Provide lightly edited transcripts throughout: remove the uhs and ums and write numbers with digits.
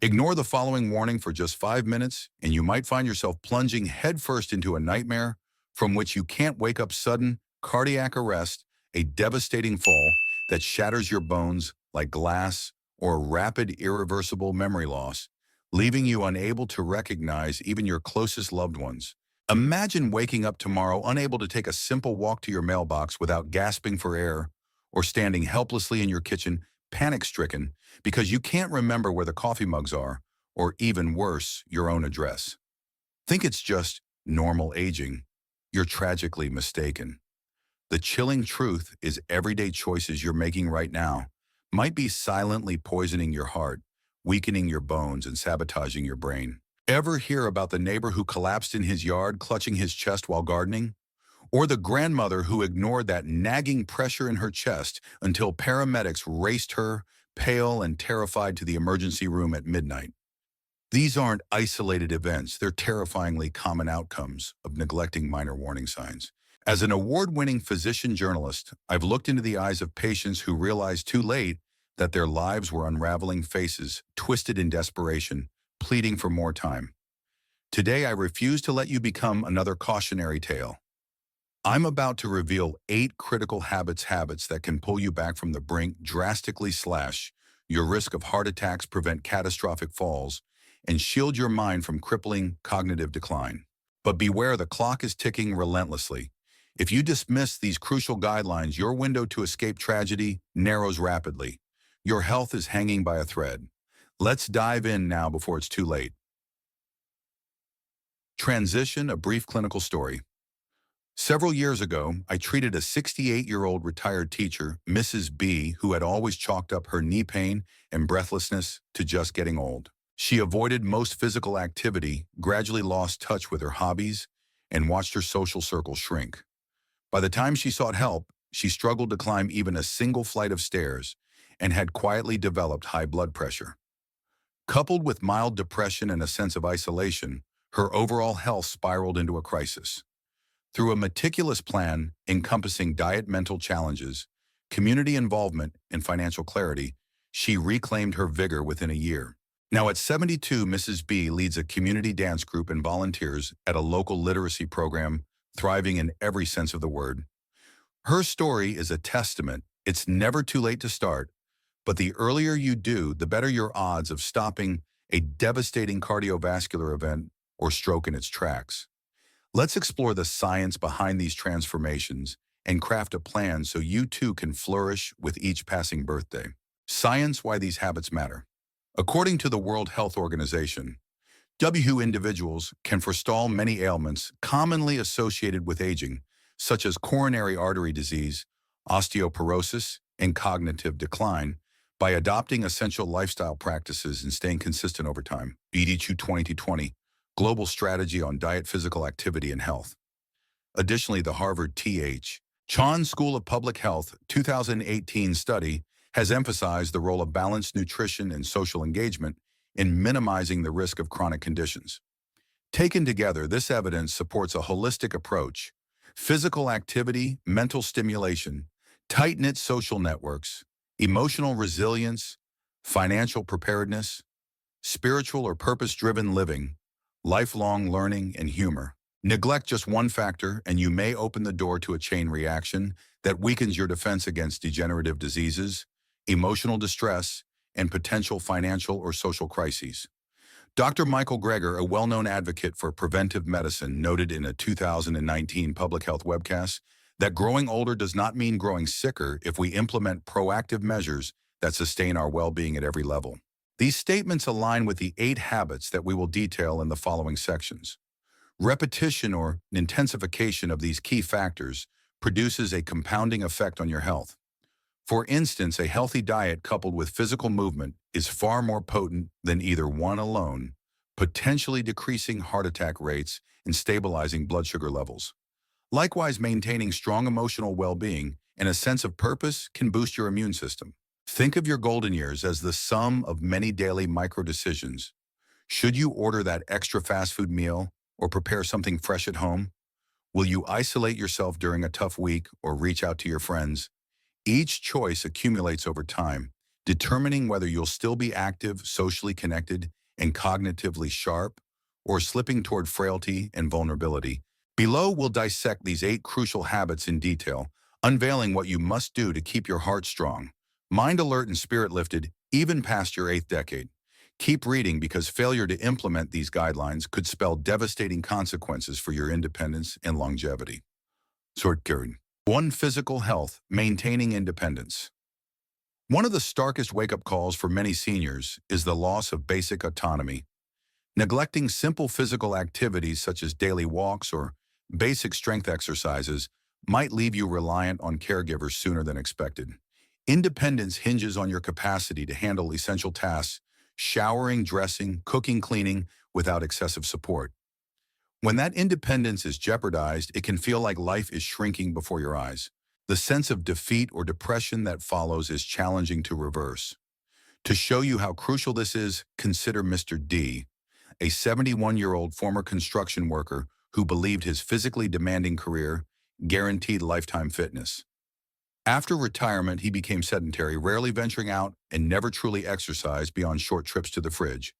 Ignore the following warning for just 5 minutes, and you might find yourself plunging headfirst into a nightmare from which you can't wake up. Sudden cardiac arrest, a devastating fall that shatters your bones like glass, or rapid irreversible memory loss, leaving you unable to recognize even your closest loved ones. Imagine waking up tomorrow unable to take a simple walk to your mailbox without gasping for air, or standing helplessly in your kitchen, panic-stricken, because you can't remember where the coffee mugs are, or even worse, your own address. Think it's just normal aging. You're tragically mistaken. The chilling truth is everyday choices you're making right now might be silently poisoning your heart, weakening your bones, and sabotaging your brain. Ever hear about the neighbor who collapsed in his yard, clutching his chest while gardening? Or the grandmother who ignored that nagging pressure in her chest until paramedics raced her, pale and terrified, to the emergency room at midnight? These aren't isolated events, they're terrifyingly common outcomes of neglecting minor warning signs. As an award-winning physician journalist, I've looked into the eyes of patients who realized too late that their lives were unraveling, faces twisted in desperation, pleading for more time. Today, I refuse to let you become another cautionary tale. I'm about to reveal 8 critical habits that can pull you back from the brink, drastically slash your risk of heart attacks, prevent catastrophic falls, and shield your mind from crippling cognitive decline. But beware, the clock is ticking relentlessly. If you dismiss these crucial guidelines, your window to escape tragedy narrows rapidly. Your health is hanging by a thread. Let's dive in now before it's too late. Transition, a brief clinical story. Several years ago, I treated a 68-year-old retired teacher, Mrs. B, who had always chalked up her knee pain and breathlessness to just getting old. She avoided most physical activity, gradually lost touch with her hobbies, and watched her social circle shrink. By the time she sought help, she struggled to climb even a single flight of stairs and had quietly developed high blood pressure. Coupled with mild depression and a sense of isolation, her overall health spiraled into a crisis. Through a meticulous plan encompassing diet, mental challenges, community involvement, and financial clarity, she reclaimed her vigor within a year. Now at 72, Mrs. B leads a community dance group and volunteers at a local literacy program, thriving in every sense of the word. Her story is a testament. It's never too late to start, but the earlier you do, the better your odds of stopping a devastating cardiovascular event or stroke in its tracks. Let's explore the science behind these transformations and craft a plan so you too can flourish with each passing birthday. Science: why these habits matter. According to the World Health Organization, WHO individuals can forestall many ailments commonly associated with aging, such as coronary artery disease, osteoporosis, and cognitive decline, by adopting essential lifestyle practices and staying consistent over time. BDQ 2020, Global Strategy on Diet, Physical Activity, and Health. Additionally, the Harvard T.H. Chan School of Public Health 2018 study has emphasized the role of balanced nutrition and social engagement in minimizing the risk of chronic conditions. Taken together, this evidence supports a holistic approach: physical activity, mental stimulation, tight-knit social networks, emotional resilience, financial preparedness, spiritual or purpose-driven living, lifelong learning, and humor. Neglect just one factor, and you may open the door to a chain reaction that weakens your defense against degenerative diseases, emotional distress, and potential financial or social crises. Dr. Michael Greger, a well-known advocate for preventive medicine, noted in a 2019 public health webcast that growing older does not mean growing sicker if we implement proactive measures that sustain our well-being at every level. These statements align with the 8 habits that we will detail in the following sections. Repetition or intensification of these key factors produces a compounding effect on your health. For instance, a healthy diet coupled with physical movement is far more potent than either one alone, potentially decreasing heart attack rates and stabilizing blood sugar levels. Likewise, maintaining strong emotional well-being and a sense of purpose can boost your immune system. Think of your golden years as the sum of many daily micro-decisions. Should you order that extra fast food meal or prepare something fresh at home? Will you isolate yourself during a tough week or reach out to your friends? Each choice accumulates over time, determining whether you'll still be active, socially connected, and cognitively sharp, or slipping toward frailty and vulnerability. Below, we'll dissect these 8 crucial habits in detail, unveiling what you must do to keep your heart strong, mind alert, and spirit lifted, even past your 8th decade. Keep reading because failure to implement these guidelines could spell devastating consequences for your independence and longevity. Sort Karen. 1. Physical health, maintaining independence. One of the starkest wake-up calls for many seniors is the loss of basic autonomy. Neglecting simple physical activities such as daily walks or basic strength exercises might leave you reliant on caregivers sooner than expected. Independence hinges on your capacity to handle essential tasks, showering, dressing, cooking, cleaning, without excessive support. When that independence is jeopardized, it can feel like life is shrinking before your eyes. The sense of defeat or depression that follows is challenging to reverse. To show you how crucial this is, consider Mr. D, a 71-year-old former construction worker who believed his physically demanding career guaranteed lifetime fitness. After retirement, he became sedentary, rarely venturing out and never truly exercised beyond short trips to the fridge.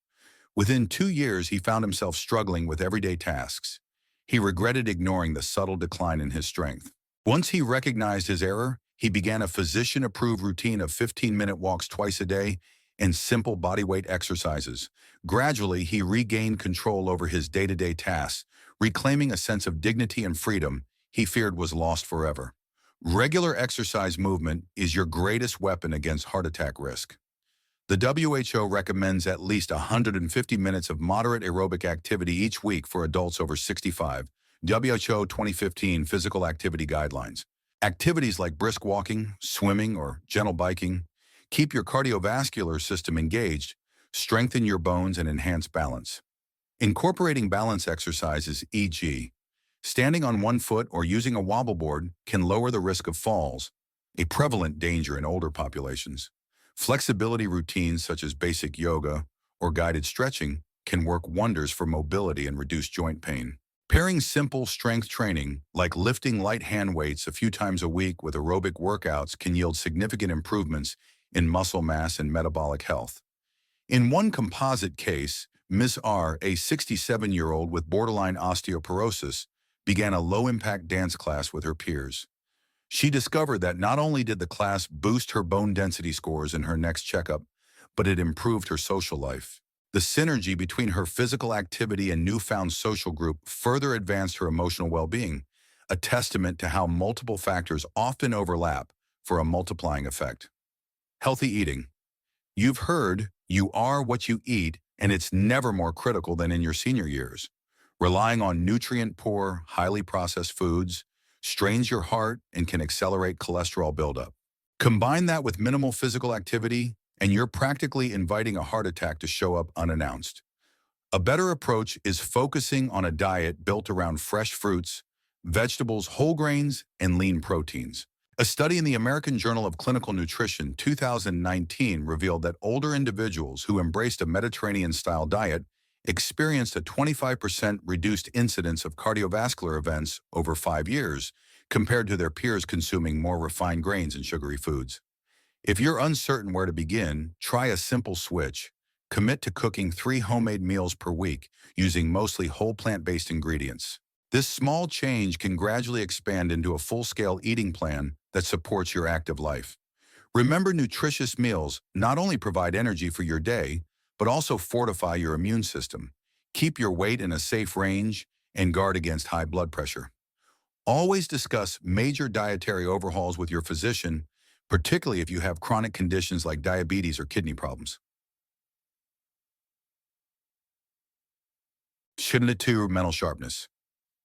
Within 2 years, he found himself struggling with everyday tasks. He regretted ignoring the subtle decline in his strength. Once he recognized his error, he began a physician-approved routine of 15-minute walks twice a day and simple bodyweight exercises. Gradually, he regained control over his day-to-day tasks, reclaiming a sense of dignity and freedom he feared was lost forever. Regular exercise movement is your greatest weapon against heart attack risk. The WHO recommends at least 150 minutes of moderate aerobic activity each week for adults over 65. WHO 2015 Physical Activity Guidelines. Activities like brisk walking, swimming, or gentle biking keep your cardiovascular system engaged, strengthen your bones, and enhance balance. Incorporating balance exercises, e.g., standing on one foot or using a wobble board, can lower the risk of falls, a prevalent danger in older populations. Flexibility routines such as basic yoga or guided stretching can work wonders for mobility and reduce joint pain. Pairing simple strength training, like lifting light hand weights a few times a week with aerobic workouts, can yield significant improvements in muscle mass and metabolic health. In one composite case, Ms. R, a 67-year-old with borderline osteoporosis, began a low-impact dance class with her peers. She discovered that not only did the class boost her bone density scores in her next checkup, but it improved her social life. The synergy between her physical activity and newfound social group further advanced her emotional well-being, a testament to how multiple factors often overlap for a multiplying effect. Healthy eating. You've heard you are what you eat, and it's never more critical than in your senior years. Relying on nutrient-poor, highly processed foods strains your heart and can accelerate cholesterol buildup. Combine that with minimal physical activity, and you're practically inviting a heart attack to show up unannounced. A better approach is focusing on a diet built around fresh fruits, vegetables, whole grains, and lean proteins. A study in the American Journal of Clinical Nutrition 2019 revealed that older individuals who embraced a Mediterranean-style diet experienced a 25% reduced incidence of cardiovascular events over 5 years, compared to their peers consuming more refined grains and sugary foods. If you're uncertain where to begin, try a simple switch. Commit to cooking 3 homemade meals per week using mostly whole plant-based ingredients. This small change can gradually expand into a full-scale eating plan that supports your active life. Remember, nutritious meals not only provide energy for your day, but also fortify your immune system, keep your weight in a safe range, and guard against high blood pressure. Always discuss major dietary overhauls with your physician, particularly if you have chronic conditions like diabetes or kidney problems. Shouldn't it to mental sharpness?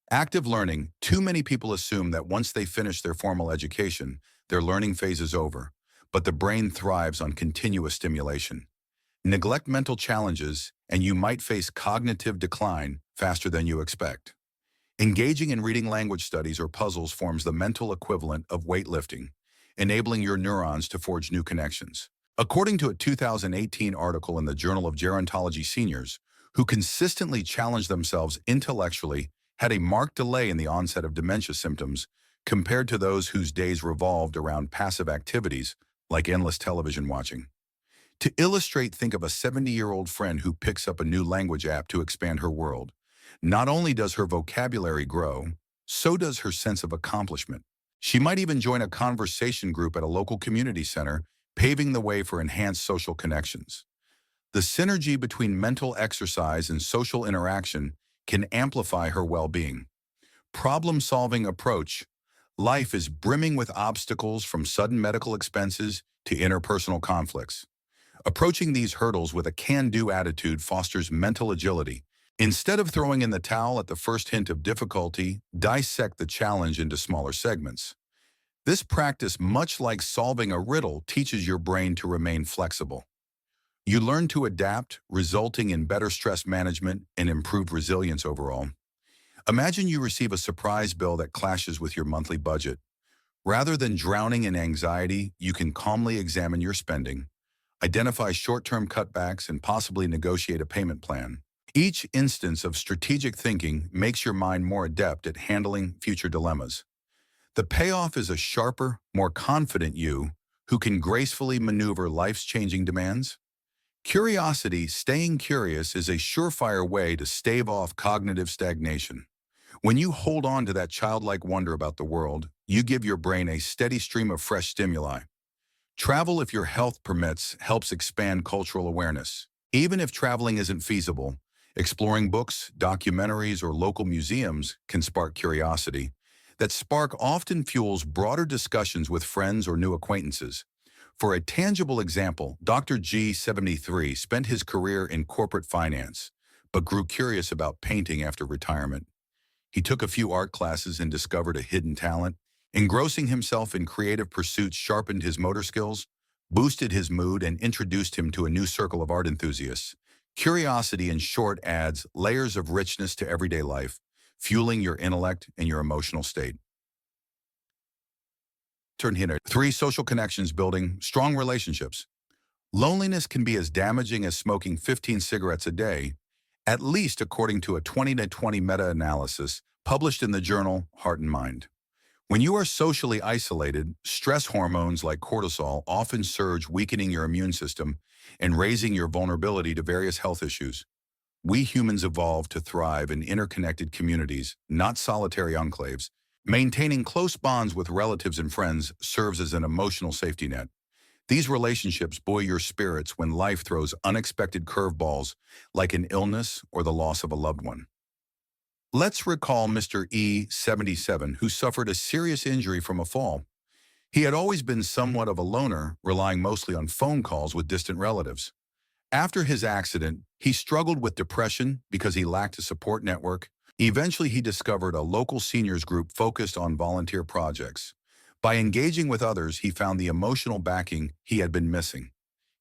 Active learning. Too many people assume that once they finish their formal education, their learning phase is over, but the brain thrives on continuous stimulation. Neglect mental challenges, and you might face cognitive decline faster than you expect. Engaging in reading language studies or puzzles forms the mental equivalent of weightlifting, enabling your neurons to forge new connections. According to a 2018 article in the Journal of Gerontology, seniors who consistently challenged themselves intellectually had a marked delay in the onset of dementia symptoms compared to those whose days revolved around passive activities like endless television watching. To illustrate, think of a 70-year-old friend who picks up a new language app to expand her world. Not only does her vocabulary grow, so does her sense of accomplishment. She might even join a conversation group at a local community center, paving the way for enhanced social connections. The synergy between mental exercise and social interaction can amplify her well-being. Problem-solving approach. Life is brimming with obstacles from sudden medical expenses to interpersonal conflicts. Approaching these hurdles with a can-do attitude fosters mental agility. Instead of throwing in the towel at the first hint of difficulty, dissect the challenge into smaller segments. This practice, much like solving a riddle, teaches your brain to remain flexible. You learn to adapt, resulting in better stress management and improved resilience overall. Imagine you receive a surprise bill that clashes with your monthly budget. Rather than drowning in anxiety, you can calmly examine your spending, identify short-term cutbacks, and possibly negotiate a payment plan. Each instance of strategic thinking makes your mind more adept at handling future dilemmas. The payoff is a sharper, more confident you who can gracefully maneuver life's changing demands. Curiosity, staying curious, is a surefire way to stave off cognitive stagnation. When you hold on to that childlike wonder about the world, you give your brain a steady stream of fresh stimuli. Travel, if your health permits, helps expand cultural awareness. Even if traveling isn't feasible, exploring books, documentaries, or local museums can spark curiosity. That spark often fuels broader discussions with friends or new acquaintances. For a tangible example, Dr. G, 73, spent his career in corporate finance, but grew curious about painting after retirement. He took a few art classes and discovered a hidden talent. Engrossing himself in creative pursuits sharpened his motor skills, boosted his mood, and introduced him to a new circle of art enthusiasts. Curiosity, in short, adds layers of richness to everyday life, fueling your intellect and your emotional state. Turn here. 3. Social connections, building strong relationships. Loneliness can be as damaging as smoking 15 cigarettes a day, at least according to a 2020 meta-analysis published in the journal Heart and Mind. When you are socially isolated, stress hormones like cortisol often surge, weakening your immune system and raising your vulnerability to various health issues. We humans evolved to thrive in interconnected communities, not solitary enclaves. Maintaining close bonds with relatives and friends serves as an emotional safety net. These relationships buoy your spirits when life throws unexpected curveballs like an illness or the loss of a loved one. Let's recall Mr. E, 77, who suffered a serious injury from a fall. He had always been somewhat of a loner, relying mostly on phone calls with distant relatives. After his accident, he struggled with depression because he lacked a support network. Eventually, he discovered a local seniors group focused on volunteer projects. By engaging with others, he found the emotional backing he had been missing.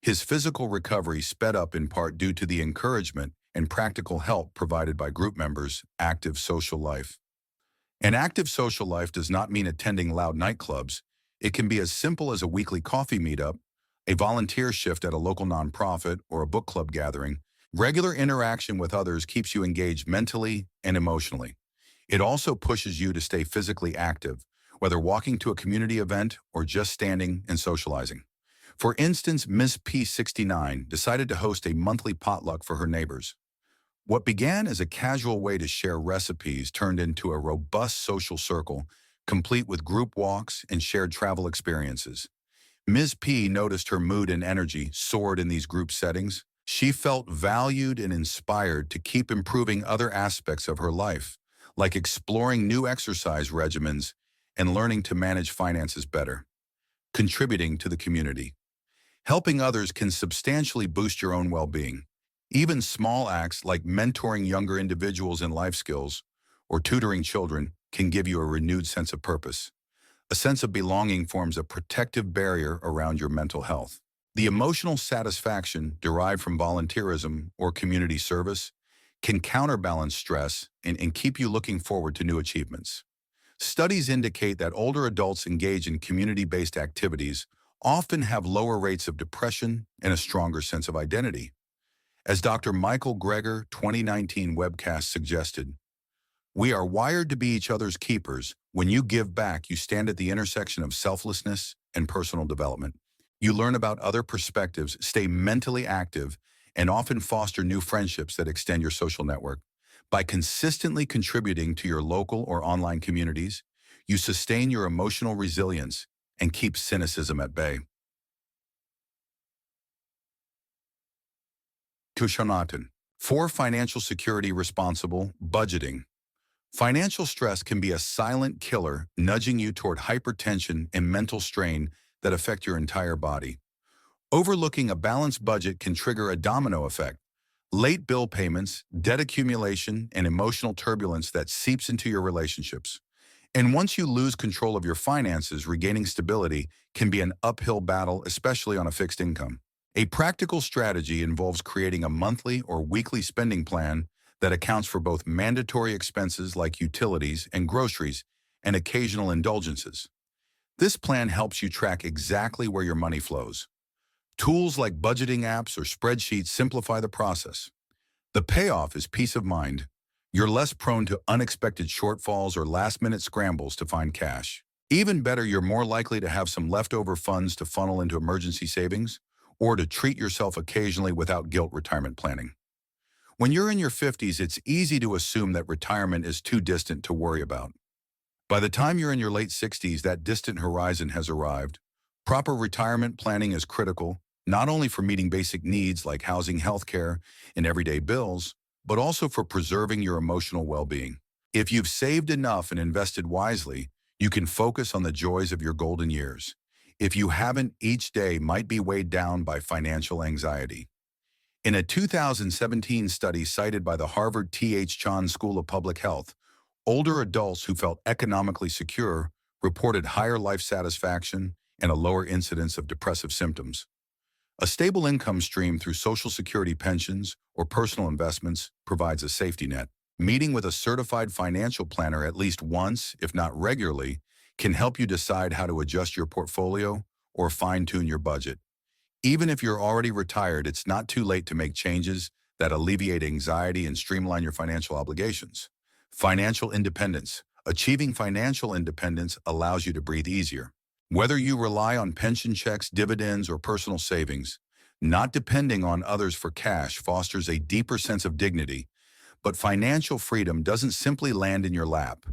His physical recovery sped up in part due to the encouragement and practical help provided by group members. Active social life. An active social life does not mean attending loud nightclubs. It can be as simple as a weekly coffee meetup, a volunteer shift at a local nonprofit, or a book club gathering. Regular interaction with others keeps you engaged mentally and emotionally. It also pushes you to stay physically active, whether walking to a community event or just standing and socializing. For instance, Ms. P, 69, decided to host a monthly potluck for her neighbors. What began as a casual way to share recipes turned into a robust social circle, complete with group walks and shared travel experiences. Ms. P noticed her mood and energy soared in these group settings. She felt valued and inspired to keep improving other aspects of her life, like exploring new exercise regimens and learning to manage finances better. Contributing to the community. Helping others can substantially boost your own well-being. Even small acts like mentoring younger individuals in life skills or tutoring children can give you a renewed sense of purpose. A sense of belonging forms a protective barrier around your mental health. The emotional satisfaction derived from volunteerism or community service can counterbalance stress and keep you looking forward to new achievements. Studies indicate that older adults engaged in community-based activities often have lower rates of depression and a stronger sense of identity. As Dr. Michael Greger, 2019 webcast suggested, we are wired to be each other's keepers. When you give back, you stand at the intersection of selflessness and personal development. You learn about other perspectives, stay mentally active, and often foster new friendships that extend your social network. By consistently contributing to your local or online communities, you sustain your emotional resilience and keep cynicism at bay. Tushanatan. For financial security responsible budgeting. Financial stress can be a silent killer, nudging you toward hypertension and mental strain that affect your entire body. Overlooking a balanced budget can trigger a domino effect. Late bill payments, debt accumulation, and emotional turbulence that seeps into your relationships. And once you lose control of your finances, regaining stability can be an uphill battle, especially on a fixed income. A practical strategy involves creating a monthly or weekly spending plan that accounts for both mandatory expenses like utilities and groceries and occasional indulgences. This plan helps you track exactly where your money flows. Tools like budgeting apps or spreadsheets simplify the process. The payoff is peace of mind. You're less prone to unexpected shortfalls or last-minute scrambles to find cash. Even better, you're more likely to have some leftover funds to funnel into emergency savings or to treat yourself occasionally without guilt retirement planning. When you're in your 50s, it's easy to assume that retirement is too distant to worry about. By the time you're in your late 60s, that distant horizon has arrived. Proper retirement planning is critical, not only for meeting basic needs like housing, healthcare, and everyday bills, but also for preserving your emotional well-being. If you've saved enough and invested wisely, you can focus on the joys of your golden years. If you haven't, each day might be weighed down by financial anxiety. In a 2017 study cited by the Harvard T.H. Chan School of Public Health, older adults who felt economically secure reported higher life satisfaction and a lower incidence of depressive symptoms. A stable income stream through Social Security pensions or personal investments provides a safety net. Meeting with a certified financial planner at least once, if not regularly, can help you decide how to adjust your portfolio or fine-tune your budget. Even if you're already retired, it's not too late to make changes that alleviate anxiety and streamline your financial obligations. Financial independence. Achieving financial independence allows you to breathe easier. Whether you rely on pension checks, dividends, or personal savings, not depending on others for cash fosters a deeper sense of dignity. But financial freedom doesn't simply land in your lap.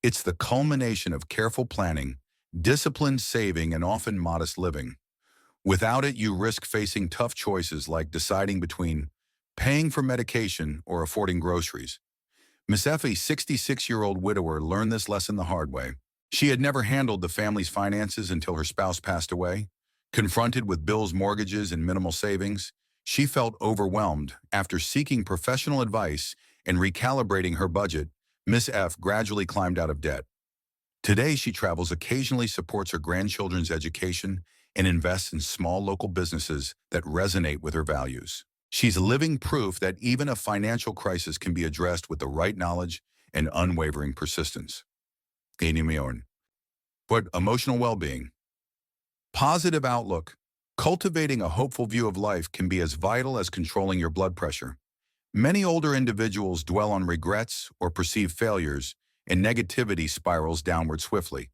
It's the culmination of careful planning, disciplined saving, and often modest living. Without it, you risk facing tough choices like deciding between paying for medication or affording groceries. Miss F, a 66-year-old widower, learned this lesson the hard way. She had never handled the family's finances until her spouse passed away. Confronted with bills, mortgages, and minimal savings, she felt overwhelmed. After seeking professional advice and recalibrating her budget, Miss F gradually climbed out of debt. Today, she travels occasionally, supports her grandchildren's education, and invests in small local businesses that resonate with her values. She's living proof that even a financial crisis can be addressed with the right knowledge and unwavering persistence. But emotional well-being. Positive outlook. Cultivating a hopeful view of life can be as vital as controlling your blood pressure. Many older individuals dwell on regrets or perceived failures, and negativity spirals downward swiftly.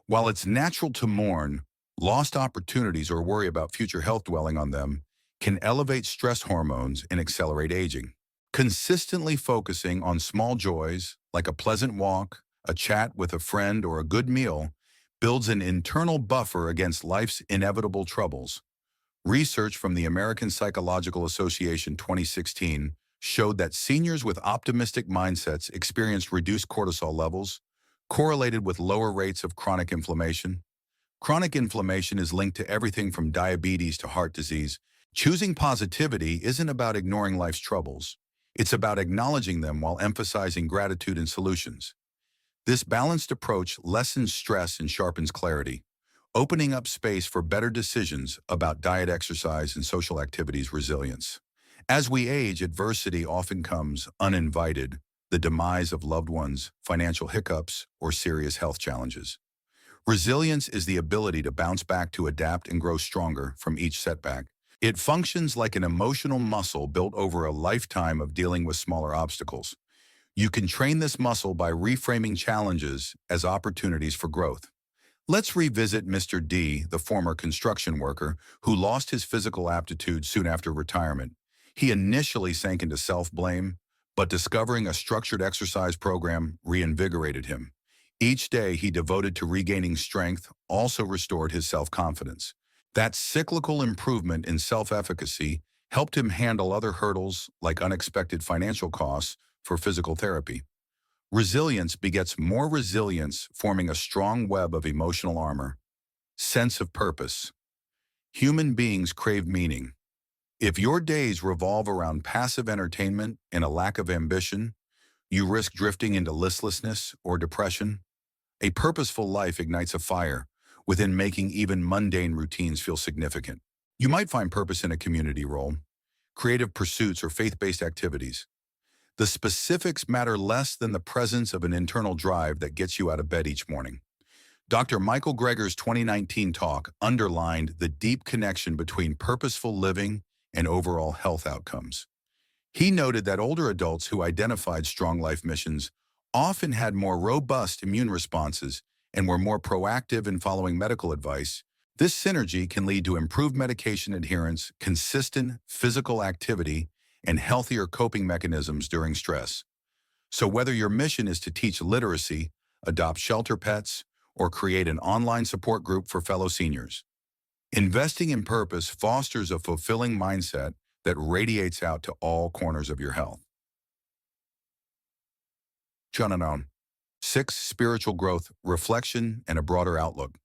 While it's natural to mourn, lost opportunities or worry about future health, dwelling on them can elevate stress hormones and accelerate aging. Consistently focusing on small joys like a pleasant walk, a chat with a friend, or a good meal builds an internal buffer against life's inevitable troubles. Research from the American Psychological Association 2016 showed that seniors with optimistic mindsets experienced reduced cortisol levels, correlated with lower rates of chronic inflammation. Chronic inflammation is linked to everything from diabetes to heart disease. Choosing positivity isn't about ignoring life's troubles. It's about acknowledging them while emphasizing gratitude and solutions. This balanced approach lessens stress and sharpens clarity, opening up space for better decisions about diet, exercise, and social activities. Resilience. As we age, adversity often comes uninvited: the demise of loved ones, financial hiccups, or serious health challenges. Resilience is the ability to bounce back, to adapt, and grow stronger from each setback. It functions like an emotional muscle built over a lifetime of dealing with smaller obstacles. You can train this muscle by reframing challenges as opportunities for growth. Let's revisit Mr. D, the former construction worker, who lost his physical aptitude soon after retirement. He initially sank into self-blame, but discovering a structured exercise program reinvigorated him. Each day he devoted to regaining strength also restored his self-confidence. That cyclical improvement in self-efficacy helped him handle other hurdles like unexpected financial costs for physical therapy. Resilience begets more resilience, forming a strong web of emotional armor. Sense of purpose. Human beings crave meaning. If your days revolve around passive entertainment and a lack of ambition, you risk drifting into listlessness or depression. A purposeful life ignites a fire within making even mundane routines feel significant. You might find purpose in a community role, creative pursuits, or faith-based activities. The specifics matter less than the presence of an internal drive that gets you out of bed each morning. Dr. Michael Greger's 2019 talk underlined the deep connection between purposeful living and overall health outcomes. He noted that older adults who identified strong life missions often had more robust immune responses and were more proactive in following medical advice. This synergy can lead to improved medication adherence, consistent physical activity, and healthier coping mechanisms during stress. So whether your mission is to teach literacy, adopt shelter pets, or create an online support group for fellow seniors, investing in purpose fosters a fulfilling mindset that radiates out to all corners of your health. Chananon. 6. Spiritual growth, reflection, and a broader outlook.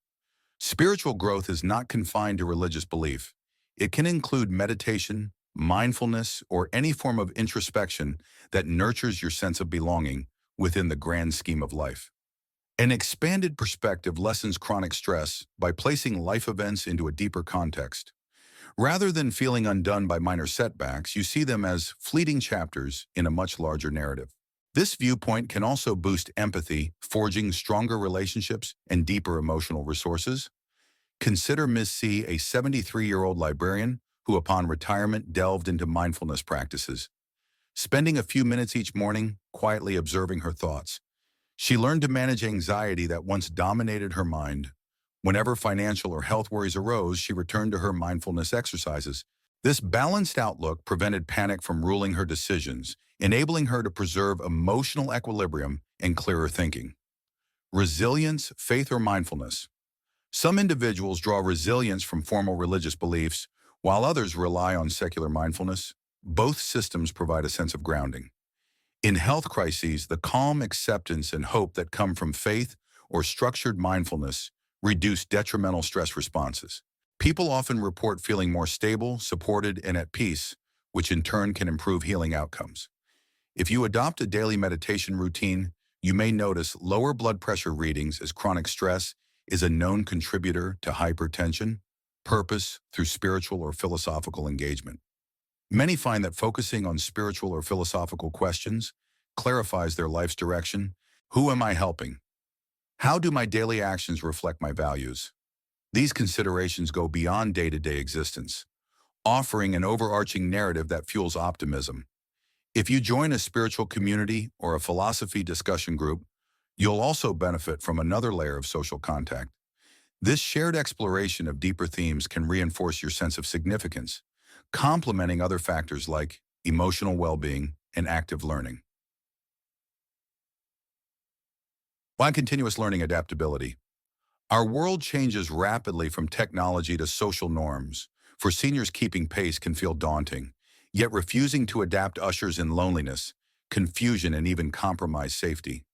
Spiritual growth is not confined to religious belief. It can include meditation, mindfulness, or any form of introspection that nurtures your sense of belonging within the grand scheme of life. An expanded perspective lessens chronic stress by placing life events into a deeper context. Rather than feeling undone by minor setbacks, you see them as fleeting chapters in a much larger narrative. This viewpoint can also boost empathy, forging stronger relationships and deeper emotional resources. Consider Ms. C, a 73-year-old librarian who upon retirement delved into mindfulness practices. Spending a few minutes each morning quietly observing her thoughts, she learned to manage anxiety that once dominated her mind. Whenever financial or health worries arose, she returned to her mindfulness exercises. This balanced outlook prevented panic from ruling her decisions, enabling her to preserve emotional equilibrium and clearer thinking. Resilience, faith, or mindfulness. Some individuals draw resilience from formal religious beliefs, while others rely on secular mindfulness. Both systems provide a sense of grounding. In health crises, the calm acceptance and hope that come from faith or structured mindfulness reduce detrimental stress responses. People often report feeling more stable, supported, and at peace, which in turn can improve healing outcomes. If you adopt a daily meditation routine, you may notice lower blood pressure readings as chronic stress is a known contributor to hypertension, purpose through spiritual or philosophical engagement. Many find that focusing on spiritual or philosophical questions clarifies their life's direction. Who am I helping? How do my daily actions reflect my values? These considerations go beyond day-to-day existence, offering an overarching narrative that fuels optimism. If you join a spiritual community or a philosophy discussion group, you'll also benefit from another layer of social contact. This shared exploration of deeper themes can reinforce your sense of significance, complementing other factors like emotional well-being and active learning. Why continuous learning adaptability? Our world changes rapidly from technology to social norms. For seniors, keeping pace can feel daunting, yet refusing to adapt ushers in loneliness, confusion, and even compromised safety.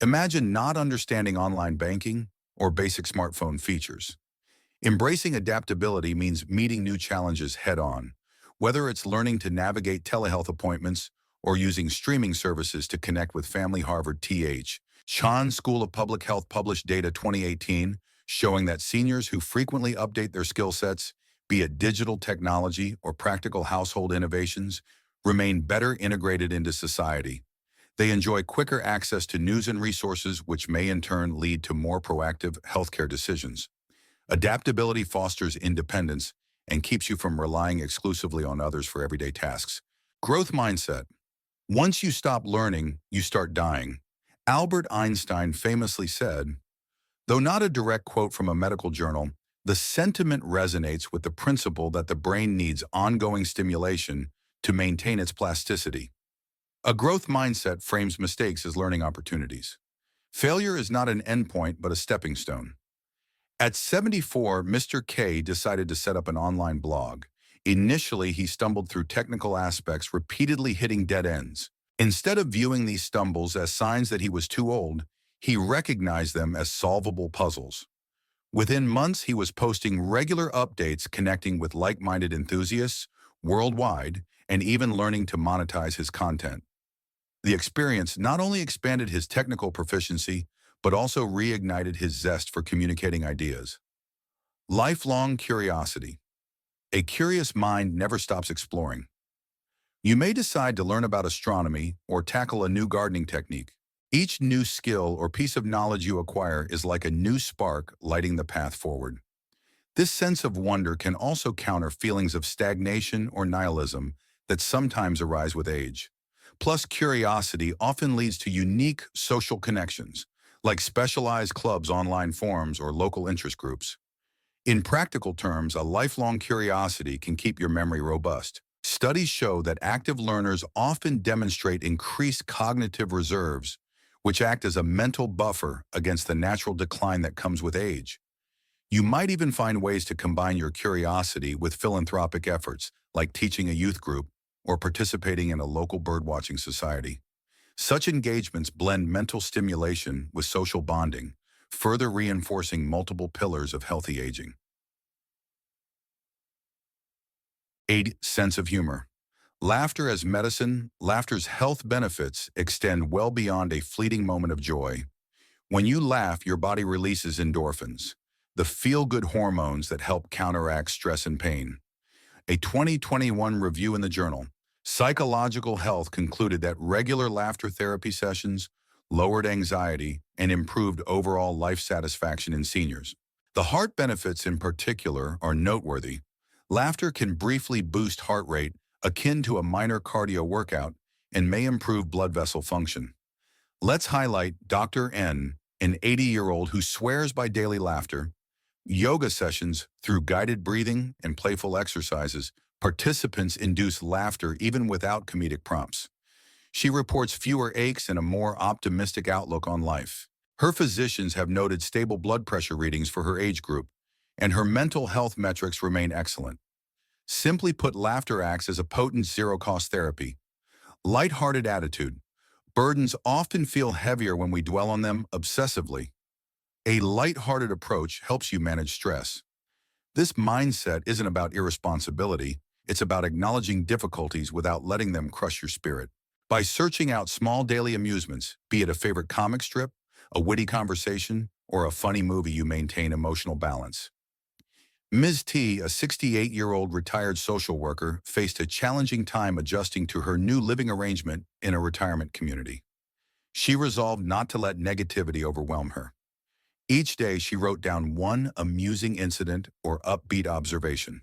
Imagine not understanding online banking or basic smartphone features. Embracing adaptability means meeting new challenges head-on, whether it's learning to navigate telehealth appointments or using streaming services to connect with family. Harvard T.H. Chan School of Public Health published data 2018 showing that seniors who frequently update their skill sets, be it digital technology or practical household innovations, remain better integrated into society. They enjoy quicker access to news and resources, which may in turn lead to more proactive healthcare decisions. Adaptability fosters independence and keeps you from relying exclusively on others for everyday tasks. Growth mindset. Once you stop learning, you start dying. Albert Einstein famously said, Though not a direct quote from a medical journal, the sentiment resonates with the principle that the brain needs ongoing stimulation to maintain its plasticity. A growth mindset frames mistakes as learning opportunities. Failure is not an endpoint but a stepping stone. At 74, Mr. K decided to set up an online blog. Initially, he stumbled through technical aspects, repeatedly hitting dead ends. Instead of viewing these stumbles as signs that he was too old, he recognized them as solvable puzzles. Within months, he was posting regular updates connecting with like-minded enthusiasts worldwide and even learning to monetize his content. The experience not only expanded his technical proficiency, but also reignited his zest for communicating ideas. Lifelong curiosity. A curious mind never stops exploring. You may decide to learn about astronomy or tackle a new gardening technique. Each new skill or piece of knowledge you acquire is like a new spark lighting the path forward. This sense of wonder can also counter feelings of stagnation or nihilism that sometimes arise with age. Plus, curiosity often leads to unique social connections, like specialized clubs, online forums, or local interest groups. In practical terms, a lifelong curiosity can keep your memory robust. Studies show that active learners often demonstrate increased cognitive reserves, which act as a mental buffer against the natural decline that comes with age. You might even find ways to combine your curiosity with philanthropic efforts, like teaching a youth group or participating in a local birdwatching society. Such engagements blend mental stimulation with social bonding, further reinforcing multiple pillars of healthy aging. 8. Sense of humor. Laughter as medicine. Laughter's health benefits extend well beyond a fleeting moment of joy. When you laugh, your body releases endorphins, the feel-good hormones that help counteract stress and pain. A 2021 review in the journal Psychological Health concluded that regular laughter therapy sessions lowered anxiety and improved overall life satisfaction in seniors. The heart benefits in particular are noteworthy. Laughter can briefly boost heart rate, akin to a minor cardio workout, and may improve blood vessel function. Let's highlight Dr. N, an 80-year-old who swears by daily laughter. Yoga sessions through guided breathing and playful exercises, participants induce laughter even without comedic prompts. She reports fewer aches and a more optimistic outlook on life. Her physicians have noted stable blood pressure readings for her age group, and her mental health metrics remain excellent. Simply put, laughter acts as a potent zero-cost therapy. Lighthearted attitude. Burdens often feel heavier when we dwell on them obsessively. A lighthearted approach helps you manage stress. This mindset isn't about irresponsibility, it's about acknowledging difficulties without letting them crush your spirit. By searching out small daily amusements, be it a favorite comic strip, a witty conversation, or a funny movie, you maintain emotional balance. Ms. T, a 68-year-old retired social worker, faced a challenging time adjusting to her new living arrangement in a retirement community. She resolved not to let negativity overwhelm her. Each day, she wrote down one amusing incident or upbeat observation.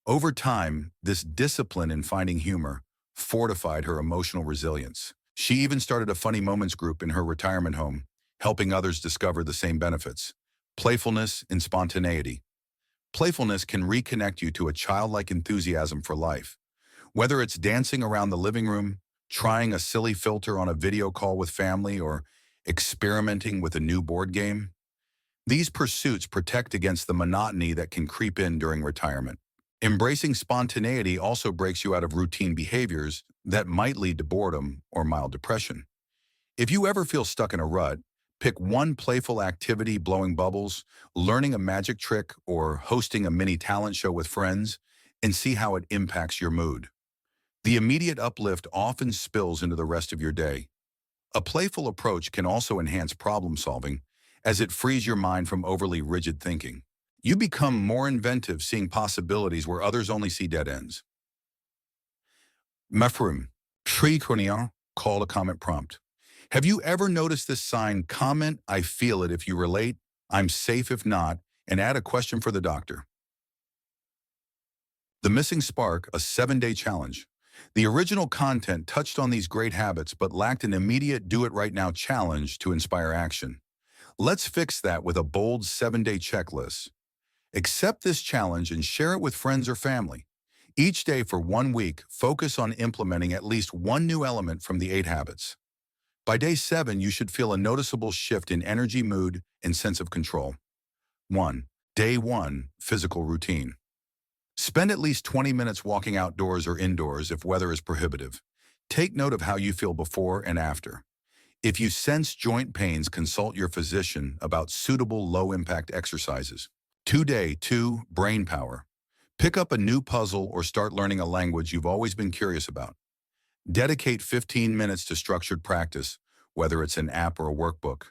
Over time, this discipline in finding humor fortified her emotional resilience. She even started a funny moments group in her retirement home, helping others discover the same benefits. Playfulness and spontaneity. Playfulness can reconnect you to a childlike enthusiasm for life. Whether it's dancing around the living room, trying a silly filter on a video call with family, or experimenting with a new board game, these pursuits protect against the monotony that can creep in during retirement. Embracing spontaneity also breaks you out of routine behaviors that might lead to boredom or mild depression. If you ever feel stuck in a rut, pick one playful activity, blowing bubbles, learning a magic trick, or hosting a mini talent show with friends, and see how it impacts your mood. The immediate uplift often spills into the rest of your day. A playful approach can also enhance problem solving, as it frees your mind from overly rigid thinking. You become more inventive, seeing possibilities where others only see dead ends. Mefrim, Tree call a comment prompt. Have you ever noticed this sign? Comment, I feel it if you relate, I'm safe if not, and add a question for the doctor. The Missing Spark, a 7-day challenge. The original content touched on these great habits but lacked an immediate do-it-right-now challenge to inspire action. Let's fix that with a bold 7-day checklist. Accept this challenge and share it with friends or family. Each day for 1 week, focus on implementing at least one new element from the 8 habits. By day 7, you should feel a noticeable shift in energy, mood, and sense of control. 1. Day 1, physical routine. Spend at least 20 minutes walking outdoors or indoors if weather is prohibitive. Take note of how you feel before and after. If you sense joint pains, consult your physician about suitable low-impact exercises. Day 2, brain power. Pick up a new puzzle or start learning a language you've always been curious about. Dedicate 15 minutes to structured practice, whether it's an app or a workbook.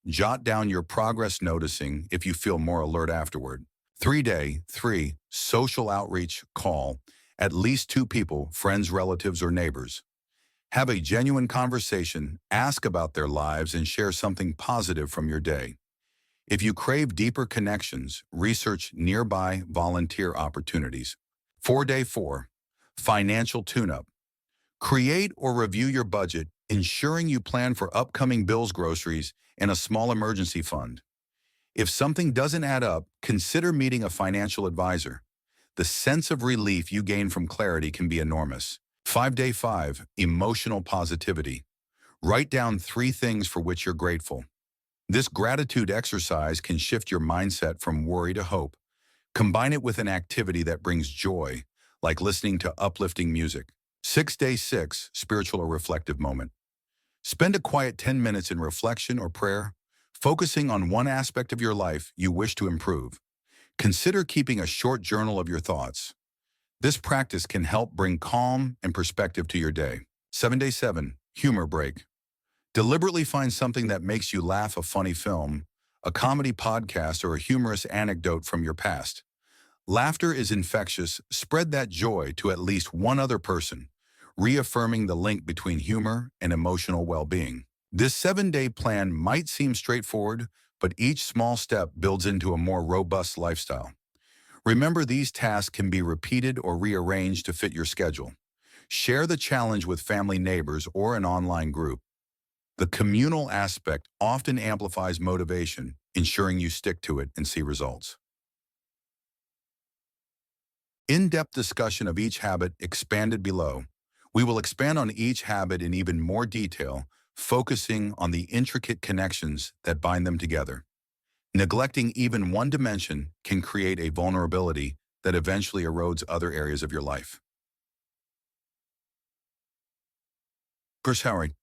Jot down your progress, noticing if you feel more alert afterward. Day 3, social outreach. Call at least 2 people, friends, relatives, or neighbors. Have a genuine conversation, ask about their lives, and share something positive from your day. If you crave deeper connections, research nearby volunteer opportunities. Day 4, financial tune-up. Create or review your budget, ensuring you plan for upcoming bills, groceries, and a small emergency fund. If something doesn't add up, consider meeting a financial advisor. The sense of relief you gain from clarity can be enormous. Day 5, emotional positivity. Write down 3 things for which you're grateful. This gratitude exercise can shift your mindset from worry to hope. Combine it with an activity that brings joy, like listening to uplifting music. Day 6, spiritual or reflective moment. Spend a quiet 10 minutes in reflection or prayer, focusing on one aspect of your life you wish to improve. Consider keeping a short journal of your thoughts. This practice can help bring calm and perspective to your day. Day 7, humor break. Deliberately find something that makes you laugh: a funny film, a comedy podcast, or a humorous anecdote from your past. Laughter is infectious. Spread that joy to at least one other person, reaffirming the link between humor and emotional well-being. This 7-day plan might seem straightforward, but each small step builds into a more robust lifestyle. Remember, these tasks can be repeated or rearranged to fit your schedule. Share the challenge with family, neighbors, or an online group. The communal aspect often amplifies motivation, ensuring you stick to it and see results. In-depth discussion of each habit expanded below. We will expand on each habit in even more detail, focusing on the intricate connections that bind them together. Neglecting even one dimension can create a vulnerability that eventually erodes other areas of your life. Howard.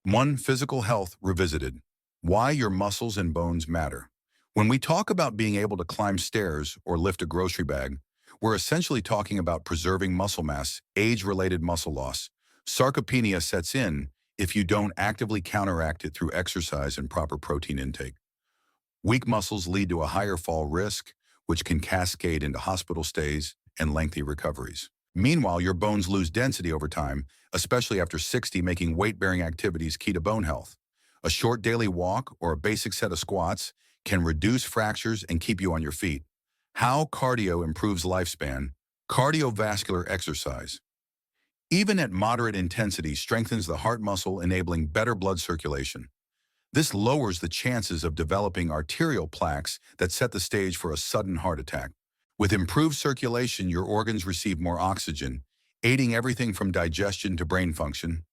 1. Physical health revisited. Why your muscles and bones matter. When we talk about being able to climb stairs or lift a grocery bag, we're essentially talking about preserving muscle mass. Age-related muscle loss, sarcopenia, sets in if you don't actively counteract it through exercise and proper protein intake. Weak muscles lead to a higher fall risk, which can cascade into hospital stays and lengthy recoveries. Meanwhile, your bones lose density over time, especially after 60, making weight-bearing activities key to bone health. A short daily walk or a basic set of squats can reduce fractures and keep you on your feet. How cardio improves lifespan. Cardiovascular exercise, even at moderate intensity, strengthens the heart muscle, enabling better blood circulation. This lowers the chances of developing arterial plaques that set the stage for a sudden heart attack. With improved circulation, your organs receive more oxygen, aiding everything from digestion to brain function.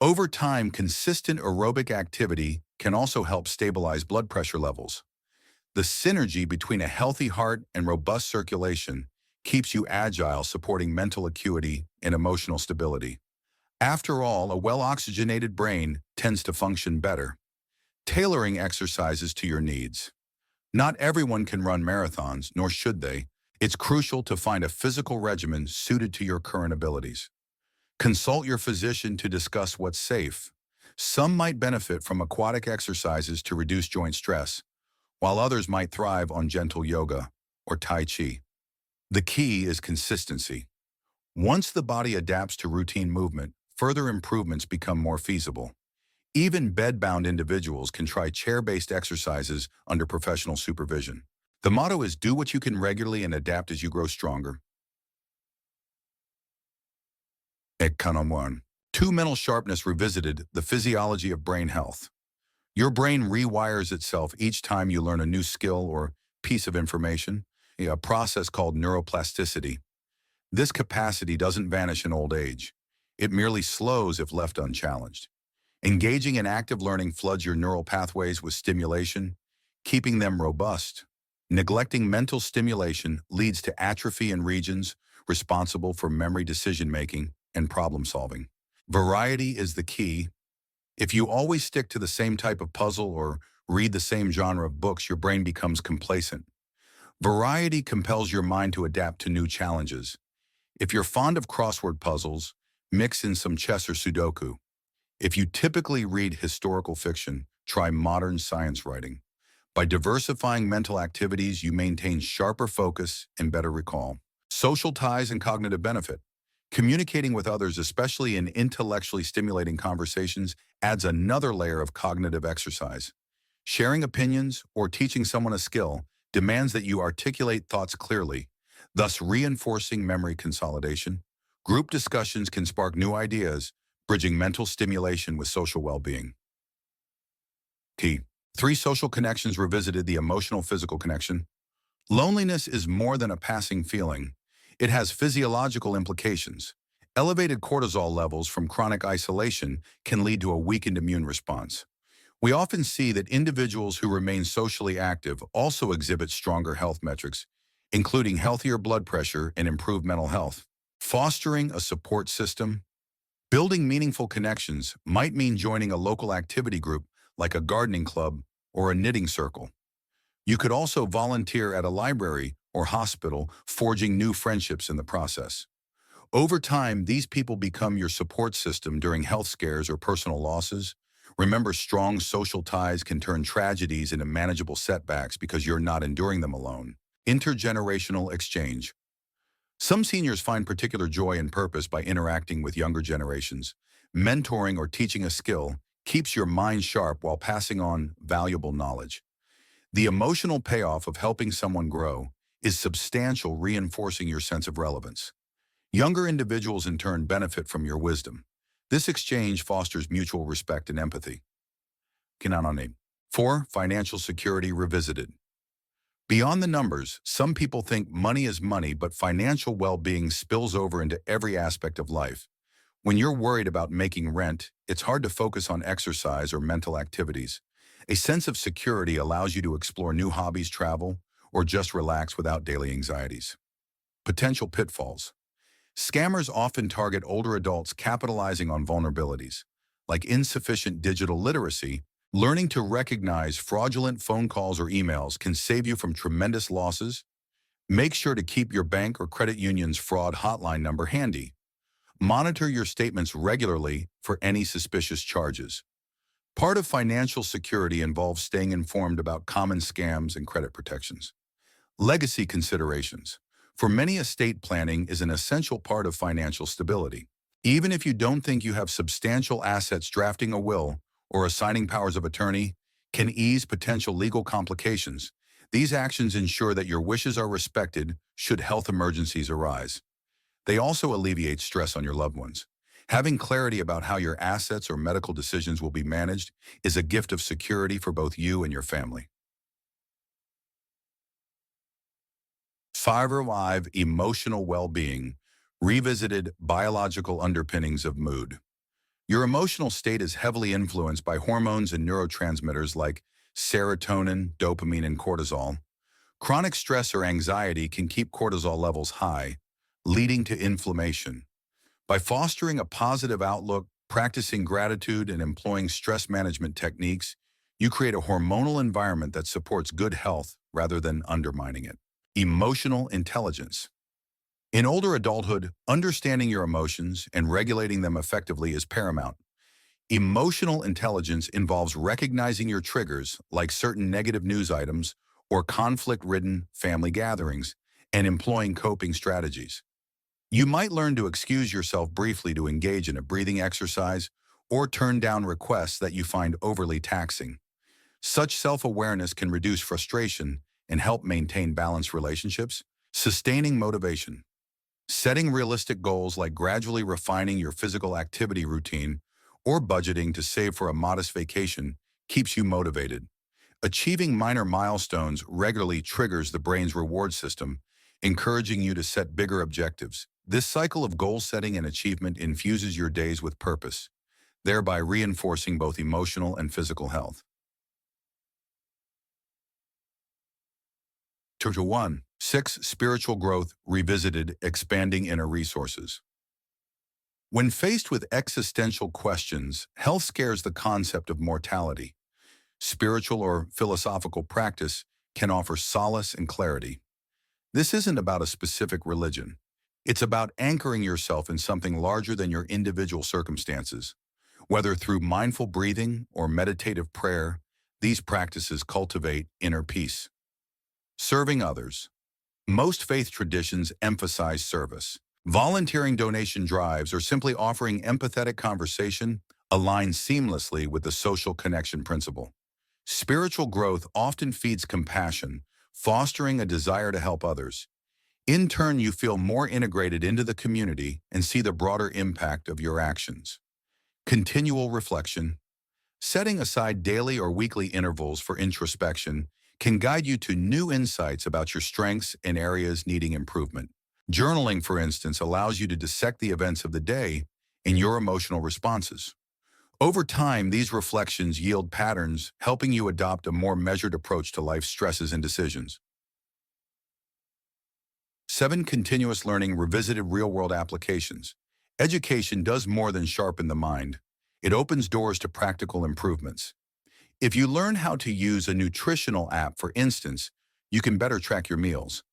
Over time, consistent aerobic activity can also help stabilize blood pressure levels. The synergy between a healthy heart and robust circulation keeps you agile, supporting mental acuity and emotional stability. After all, a well-oxygenated brain tends to function better. Tailoring exercises to your needs. Not everyone can run marathons, nor should they. It's crucial to find a physical regimen suited to your current abilities. Consult your physician to discuss what's safe. Some might benefit from aquatic exercises to reduce joint stress, while others might thrive on gentle yoga or Tai Chi. The key is consistency. Once the body adapts to routine movement, further improvements become more feasible. Even bed-bound individuals can try chair-based exercises under professional supervision. The motto is do what you can regularly and adapt as you grow stronger. Econom 1. 2. Mental sharpness revisited, the physiology of brain health. Your brain rewires itself each time you learn a new skill or piece of information, a process called neuroplasticity. This capacity doesn't vanish in old age. It merely slows if left unchallenged. Engaging in active learning floods your neural pathways with stimulation, keeping them robust. Neglecting mental stimulation leads to atrophy in regions responsible for memory decision-making and problem-solving. Variety is the key. If you always stick to the same type of puzzle or read the same genre of books, your brain becomes complacent. Variety compels your mind to adapt to new challenges. If you're fond of crossword puzzles, mix in some chess or Sudoku. If you typically read historical fiction, try modern science writing. By diversifying mental activities, you maintain sharper focus and better recall. Social ties and cognitive benefit. Communicating with others, especially in intellectually stimulating conversations, adds another layer of cognitive exercise. Sharing opinions or teaching someone a skill demands that you articulate thoughts clearly, thus reinforcing memory consolidation. Group discussions can spark new ideas, bridging mental stimulation with social well-being. T. 3 social connections revisited: the emotional-physical connection. Loneliness is more than a passing feeling. It has physiological implications. Elevated cortisol levels from chronic isolation can lead to a weakened immune response. We often see that individuals who remain socially active also exhibit stronger health metrics, including healthier blood pressure and improved mental health. Fostering a support system. Building meaningful connections might mean joining a local activity group like a gardening club or a knitting circle. You could also volunteer at a library or hospital, forging new friendships in the process. Over time, these people become your support system during health scares or personal losses. Remember, strong social ties can turn tragedies into manageable setbacks because you're not enduring them alone. Intergenerational exchange. Some seniors find particular joy and purpose by interacting with younger generations. Mentoring or teaching a skill keeps your mind sharp while passing on valuable knowledge. The emotional payoff of helping someone grow is substantial, reinforcing your sense of relevance. Younger individuals in turn benefit from your wisdom. This exchange fosters mutual respect and empathy. 4. Financial security revisited. Beyond the numbers, some people think money is money, but financial well-being spills over into every aspect of life. When you're worried about making rent, it's hard to focus on exercise or mental activities. A sense of security allows you to explore new hobbies, travel, or just relax without daily anxieties. Potential pitfalls. Scammers often target older adults, capitalizing on vulnerabilities, like insufficient digital literacy. Learning to recognize fraudulent phone calls or emails can save you from tremendous losses. Make sure to keep your bank or credit union's fraud hotline number handy. Monitor your statements regularly for any suspicious charges. Part of financial security involves staying informed about common scams and credit protections. Legacy considerations. For many, estate planning is an essential part of financial stability. Even if you don't think you have substantial assets, drafting a will or assigning powers of attorney can ease potential legal complications. These actions ensure that your wishes are respected should health emergencies arise. They also alleviate stress on your loved ones. Having clarity about how your assets or medical decisions will be managed is a gift of security for both you and your family. 5. Emotional well-being. Revisited: biological underpinnings of mood. Your emotional state is heavily influenced by hormones and neurotransmitters like serotonin, dopamine, and cortisol. Chronic stress or anxiety can keep cortisol levels high, leading to inflammation. By fostering a positive outlook, practicing gratitude, and employing stress management techniques, you create a hormonal environment that supports good health rather than undermining it. Emotional intelligence. In older adulthood, understanding your emotions and regulating them effectively is paramount. Emotional intelligence involves recognizing your triggers, like certain negative news items or conflict-ridden family gatherings, and employing coping strategies. You might learn to excuse yourself briefly to engage in a breathing exercise or turn down requests that you find overly taxing. Such self-awareness can reduce frustration and help maintain balanced relationships. Sustaining motivation. Setting realistic goals like gradually refining your physical activity routine or budgeting to save for a modest vacation keeps you motivated. Achieving minor milestones regularly triggers the brain's reward system, encouraging you to set bigger objectives. This cycle of goal setting and achievement infuses your days with purpose, thereby reinforcing both emotional and physical health. Chapter 1. 6. Spiritual Growth Revisited, Expanding Inner Resources. When faced with existential questions, health scares the concept of mortality. Spiritual or philosophical practice can offer solace and clarity. This isn't about a specific religion. It's about anchoring yourself in something larger than your individual circumstances. Whether through mindful breathing or meditative prayer, these practices cultivate inner peace. Serving others. Most faith traditions emphasize service. Volunteering donation drives or simply offering empathetic conversation align seamlessly with the social connection principle. Spiritual growth often feeds compassion, fostering a desire to help others. In turn, you feel more integrated into the community and see the broader impact of your actions. Continual reflection. Setting aside daily or weekly intervals for introspection can guide you to new insights about your strengths and areas needing improvement. Journaling, for instance, allows you to dissect the events of the day and your emotional responses. Over time, these reflections yield patterns, helping you adopt a more measured approach to life's stresses and decisions. 7. Continuous learning revisited real-world applications. Education does more than sharpen the mind. It opens doors to practical improvements. If you learn how to use a nutritional app, for instance, you can better track your meals.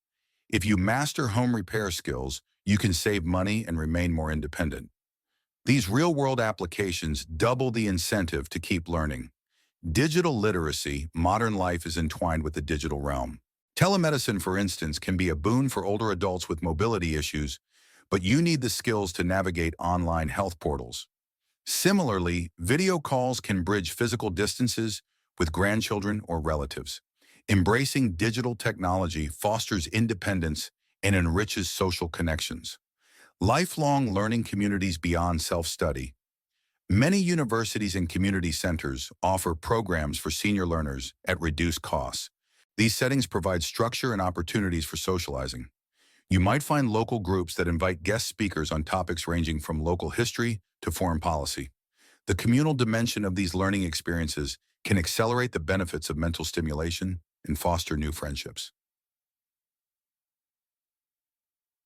If you master home repair skills, you can save money and remain more independent. These real-world applications double the incentive to keep learning. Digital literacy, modern life is entwined with the digital realm. Telemedicine, for instance, can be a boon for older adults with mobility issues, but you need the skills to navigate online health portals. Similarly, video calls can bridge physical distances with grandchildren or relatives. Embracing digital technology fosters independence and enriches social connections. Lifelong learning communities beyond self-study. Many universities and community centers offer programs for senior learners at reduced costs. These settings provide structure and opportunities for socializing. You might find local groups that invite guest speakers on topics ranging from local history to foreign policy. The communal dimension of these learning experiences can accelerate the benefits of mental stimulation and foster new friendships.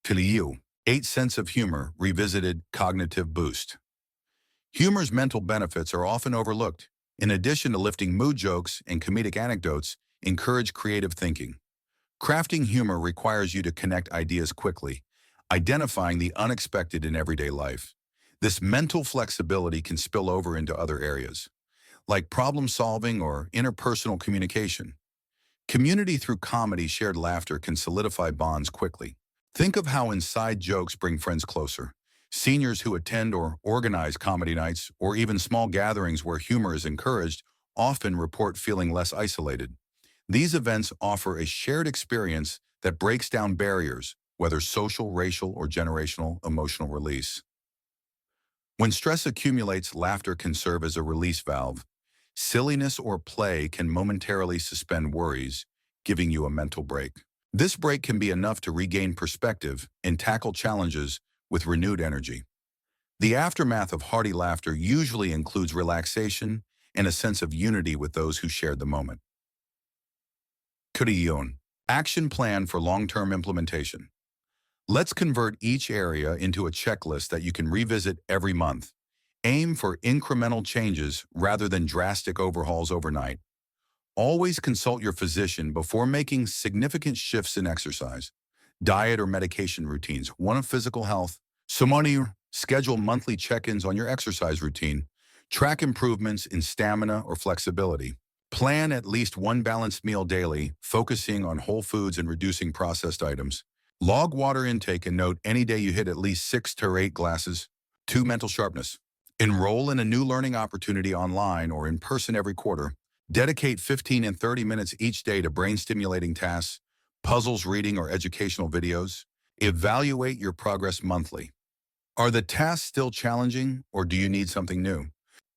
Kiliu, 8. Sense of humor revisited, cognitive boost. Humor's mental benefits are often overlooked. In addition to lifting mood, jokes and comedic anecdotes encourage creative thinking. Crafting humor requires you to connect ideas quickly, identifying the unexpected in everyday life. This mental flexibility can spill over into other areas, like problem solving or interpersonal communication. Community through comedy, shared laughter can solidify bonds quickly. Think of how inside jokes bring friends closer. Seniors who attend or organize comedy nights or even small gatherings where humor is encouraged often report feeling less isolated. These events offer a shared experience that breaks down barriers, whether social, racial, or generational. Emotional release. When stress accumulates, laughter can serve as a release valve. Silliness or play can momentarily suspend worries, giving you a mental break. This break can be enough to regain perspective and tackle challenges with renewed energy. The aftermath of hearty laughter usually includes relaxation and a sense of unity with those who shared the moment. Kuriyon, action plan for long-term implementation. Let's convert each area into a checklist that you can revisit every month. Aim for incremental changes rather than drastic overhauls overnight. Always consult your physician before making significant shifts in exercise, diet, or medication routines. One of physical health. Schedule monthly check-ins on your exercise routine. Track improvements in stamina or flexibility. Plan at least one balanced meal daily, focusing on whole foods and reducing processed items. Log water intake and note any day you hit at least 6 to 8 glasses. 2. Mental sharpness. Enroll in a new learning opportunity online or in person every quarter. Dedicate 15 and 30 minutes each day to brain-stimulating tasks, puzzles, reading, or educational videos. Evaluate your progress monthly. Are the tasks still challenging, or do you need something new?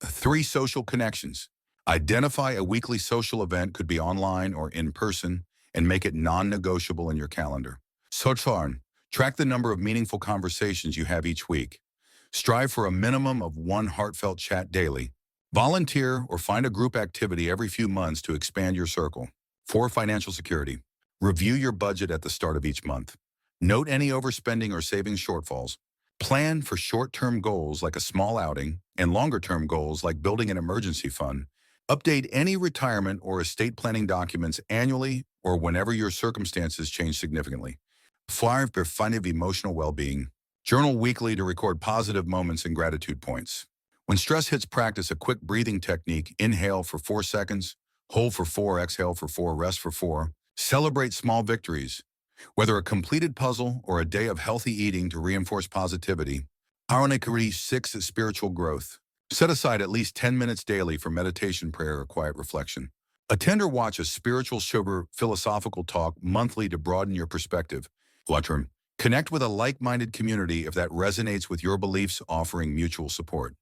3. Social connections. Identify a weekly social event, could be online or in person, and make it non-negotiable in your calendar. Sochorn, track the number of meaningful conversations you have each week. Strive for a minimum of one heartfelt chat daily. Volunteer or find a group activity every few months to expand your circle. For financial security, review your budget at the start of each month. Note any overspending or savings shortfalls. Plan for short-term goals like a small outing and longer-term goals like building an emergency fund. Update any retirement or estate planning documents annually or whenever your circumstances change significantly. Strive for fund emotional well-being. Journal weekly to record positive moments and gratitude points. When stress hits, practice a quick breathing technique. Inhale for 4 seconds, hold for 4, exhale for 4, rest for 4. Celebrate small victories, whether a completed puzzle or a day of healthy eating to reinforce positivity. Ironically, 6 is spiritual growth. Set aside at least 10 minutes daily for meditation, prayer, or quiet reflection. Attend or watch a spiritual sober philosophical talk monthly to broaden your perspective. Watcher, connect with a like-minded community if that resonates with your beliefs, offering mutual support.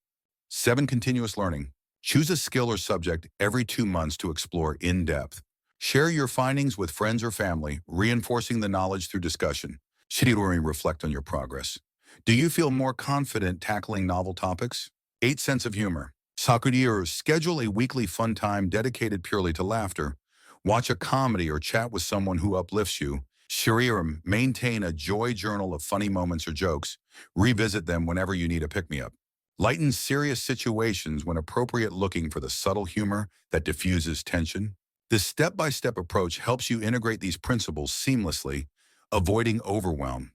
7, continuous learning. Choose a skill or subject every 2 months to explore in depth. Share your findings with friends or family, reinforcing the knowledge through discussion. Shiri, reflect on your progress. Do you feel more confident tackling novel topics? 8, sense of humor. Sakuri, schedule a weekly fun time dedicated purely to laughter. Watch a comedy or chat with someone who uplifts you. Shiriram, maintain a joy journal of funny moments or jokes. Revisit them whenever you need a pick-me-up. Lighten serious situations when appropriate, looking for the subtle humor that diffuses tension. This step-by-step approach helps you integrate these principles seamlessly, avoiding overwhelm.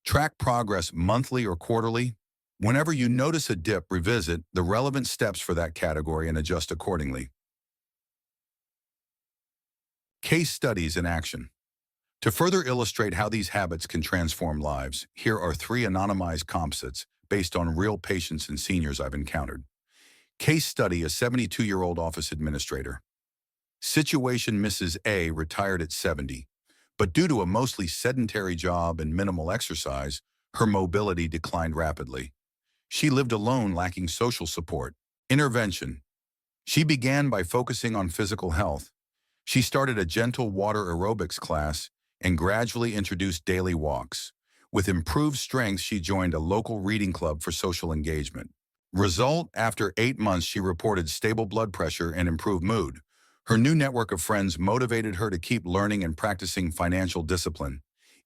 Track progress monthly or quarterly. Whenever you notice a dip, revisit the relevant steps for that category and adjust accordingly. Case studies in action. To further illustrate how these habits can transform lives, here are 3 anonymized composites based on real patients and seniors I've encountered. Case study: a 72-year-old office administrator. Situation: Mrs. A retired at 70, but due to a mostly sedentary job and minimal exercise, her mobility declined rapidly. She lived alone, lacking social support. Intervention. She began by focusing on physical health. She started a gentle water aerobics class and gradually introduced daily walks. With improved strength, she joined a local reading club for social engagement. Result: after 8 months, she reported stable blood pressure and improved mood. Her new network of friends motivated her to keep learning and practicing financial discipline,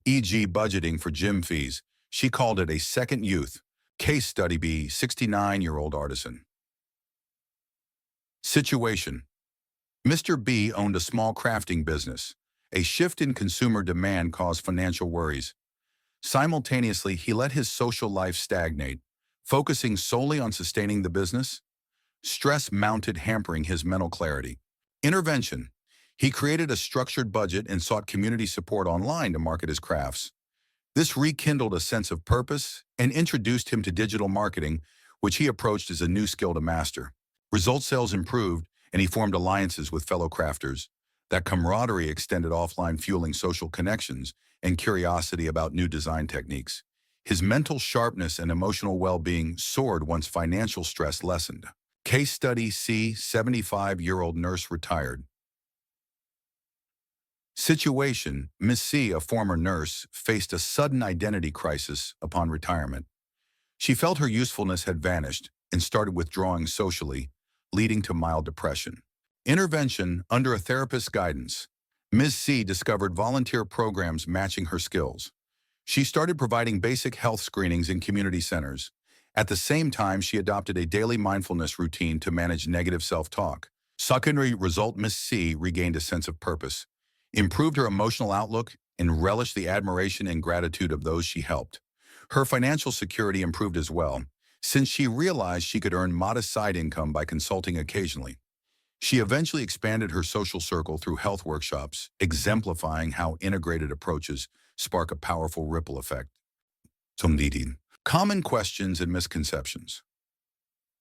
e.g. budgeting for gym fees. She called it a second youth. Case study B, 69-year-old artisan. Situation: Mr. B owned a small crafting business. A shift in consumer demand caused financial worries. Simultaneously, he let his social life stagnate, focusing solely on sustaining the business. Stress mounted, hampering his mental clarity. Intervention. He created a structured budget and sought community support online to market his crafts. This rekindled a sense of purpose and introduced him to digital marketing, which he approached as a new skill to master. Result: sales improved, and he formed alliances with fellow crafters. That camaraderie extended offline, fueling social connections and curiosity about new design techniques. His mental sharpness and emotional well-being soared once financial stress lessened. Case study C, 75-year-old nurse retired. Situation: Miss C, a former nurse, faced a sudden identity crisis upon retirement. She felt her usefulness had vanished and started withdrawing socially, leading to mild depression. Intervention: under a therapist's guidance, Ms. C discovered volunteer programs matching her skills. She started providing basic health screenings in community centers. At the same time, she adopted a daily mindfulness routine to manage negative self-talk. Secondary result: Ms. C regained a sense of purpose, improved her emotional outlook, and relished the admiration and gratitude of those she helped. Her financial security improved as well, since she realized she could earn modest side income by consulting occasionally. She eventually expanded her social circle through health workshops, exemplifying how integrated approaches spark a powerful ripple effect. Common questions and misconceptions.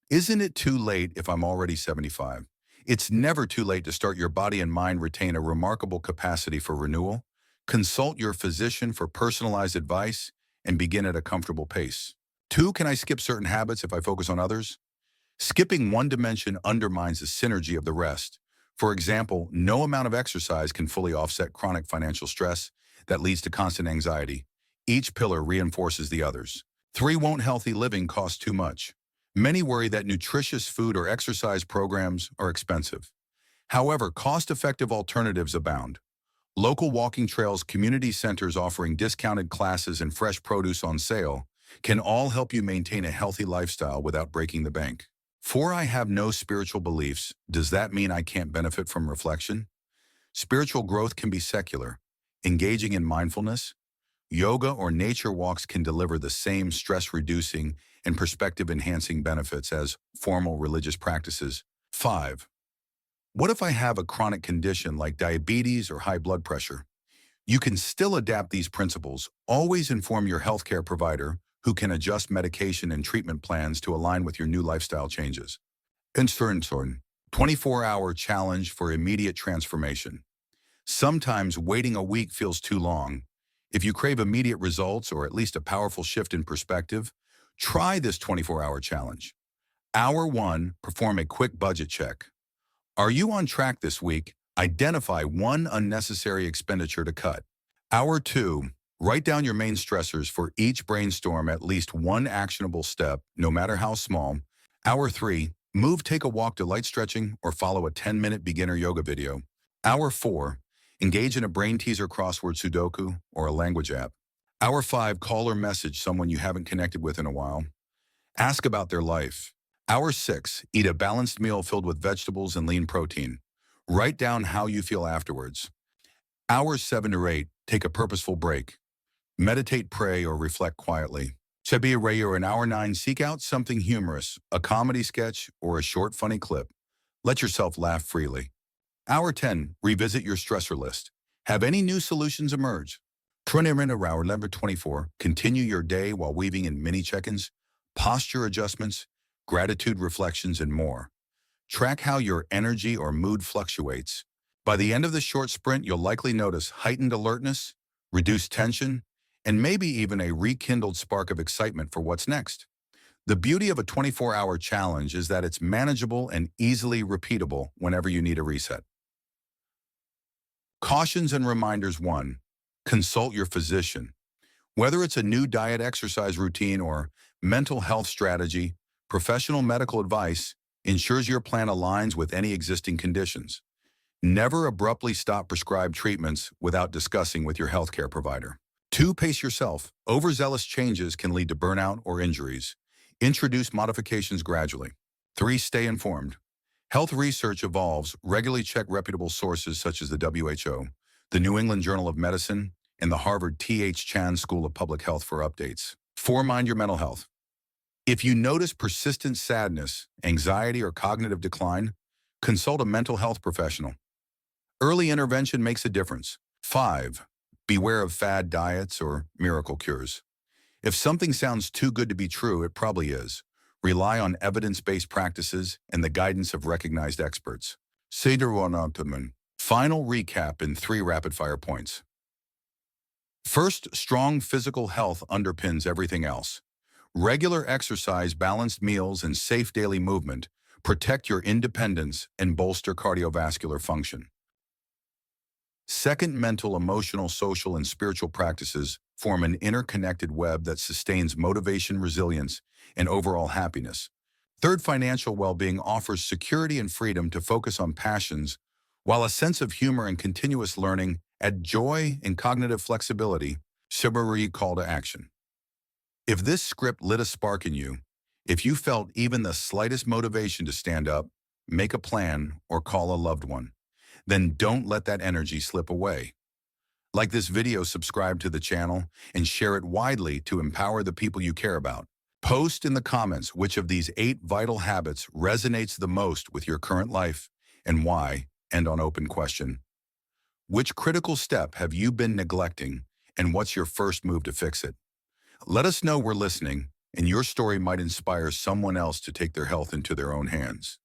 Isn't it too late if I'm already 75? It's never too late to start. Your body and mind retain a remarkable capacity for renewal. Consult your physician for personalized advice and begin at a comfortable pace. 2, can I skip certain habits if I focus on others? Skipping one dimension undermines the synergy of the rest. For example, no amount of exercise can fully offset chronic financial stress that leads to constant anxiety. Each pillar reinforces the others. 3. Won't healthy living cost too much? Many worry that nutritious food or exercise programs are expensive. However, cost-effective alternatives abound. Local walking trails, community centers offering discounted classes, and fresh produce on sale can all help you maintain a healthy lifestyle without breaking the bank. 4. I have no spiritual beliefs. Does that mean I can't benefit from reflection? Spiritual growth can be secular. Engaging in mindfulness, yoga, or nature walks can deliver the same stress-reducing and perspective-enhancing benefits as formal religious practices. 5. What if I have a chronic condition like diabetes or high blood pressure? You can still adapt these principles. Always inform your healthcare provider, who can adjust medication and treatment plans to align with your new lifestyle changes. Insurance 24-hour challenge for immediate transformation. Sometimes waiting a week feels too long. If you crave immediate results or at least a powerful shift in perspective, try this 24-hour challenge. Hour 1, perform a quick budget check. Are you on track this week? Identify one unnecessary expenditure to cut. Hour 2, write down your main stressors. For each brainstorm at least one actionable step, no matter how small. Hour 3, move, take a walk, do light stretching, or follow a 10-minute beginner yoga video. Hour 4, engage in a brain teaser, crossword, Sudoku, or a language app. Hour 5, call or message someone you haven't connected with in a while. Ask about their life. Hour 6, eat a balanced meal filled with vegetables and lean protein. Write down how you feel afterwards. Hours 7 to 8, take a purposeful break. Meditate, pray, or reflect quietly. Or in Hour 9, seek out something humorous, a comedy sketch, or a short funny clip. Let yourself laugh freely. Hour 10, revisit your stressor list. Have any new solutions emerge? Hour 24, continue your day while weaving in mini check-ins, posture adjustments, gratitude reflections, and more. Track how your energy or mood fluctuates. By the end of the short sprint, you'll likely notice heightened alertness, reduced tension, and maybe even a rekindled spark of excitement for what's next. The beauty of a 24-hour challenge is that it's manageable and easily repeatable whenever you need a reset. Cautions and reminders. 1. Consult your physician. Whether it's a new diet, exercise routine, or mental health strategy, professional medical advice ensures your plan aligns with any existing conditions. Never abruptly stop prescribed treatments without discussing with your healthcare provider. 2. Pace yourself. Overzealous changes can lead to burnout or injuries. Introduce modifications gradually. 3. Stay informed. Health research evolves. Regularly check reputable sources such as the WHO, the New England Journal of Medicine, and the Harvard T.H. Chan School of Public Health for updates. 4. Mind your mental health. If you notice persistent sadness, anxiety, or cognitive decline, consult a mental health professional. Early intervention makes a difference. 5. Beware of fad diets or miracle cures. If something sounds too good to be true, it probably is. Rely on evidence-based practices and the guidance of recognized experts. Final recap in 3 rapid-fire points. First, strong physical health underpins everything else. Regular exercise, balanced meals, and safe daily movement protect your independence and bolster cardiovascular function. Second, mental, emotional, social, and spiritual practices form an interconnected web that sustains motivation, resilience, and overall happiness. Third, financial well-being offers security and freedom to focus on passions, while a sense of humor and continuous learning add joy and cognitive flexibility. Summary, call to action. If this script lit a spark in you, if you felt even the slightest motivation to stand up, make a plan, or call a loved one, then don't let that energy slip away. Like this video, subscribe to the channel, and share it widely to empower the people you care about. Post in the comments which of these 8 vital habits resonates the most with your current life and why, and on open question. Which critical step have you been neglecting, and what's your first move to fix it? Let us know we're listening, and your story might inspire someone else to take their health into their own hands.